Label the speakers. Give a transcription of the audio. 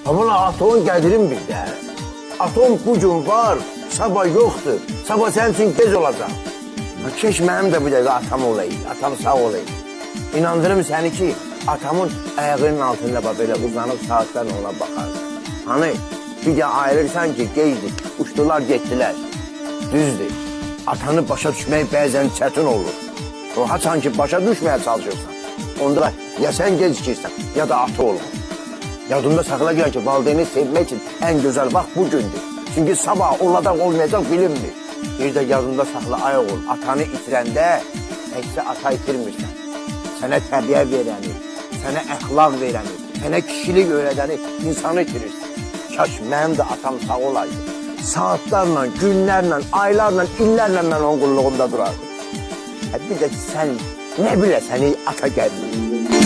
Speaker 1: Buna atom gədirim bir də. Atom bu gün var, sabah yoxdur. Sabah sənin üçün gec olacaq. Keş mənim də bu dəqiqə atam olayım, atam sağ olayım. İnandırım səni ki, atamın ayağının altında belə uzanıb saatlarla ona baxar. Hani bir də ayrılırsan ki, gecdir, uçdular, getdilər. Düzdür, atanı başa düşmək bəzən çətin olur. O haçan ki, başa düşməyə çalışırsan. Onda ya sən gecikirsən, ya da ata olur. Yadında saxla gəlir ki, valideyni sevmək üçün ən gözəl vaxt bu gündür. Çünki sabah olacaq, olmayacaq bilinmir. Bir də yadında saxla ayaq ol. Atanı itirəndə təkcə ata itirmirsən. Sənə təbiə verəni, sənə əxlaq verəni, sənə kişilik öyrədəni insanı itirirsən. Kaş mənim də atam sağ olaydı. Saatlarla, günlərlə, aylarla, illərlə mən onun qulluğunda durardım. Bir də sən nə biləsən ata gəldin.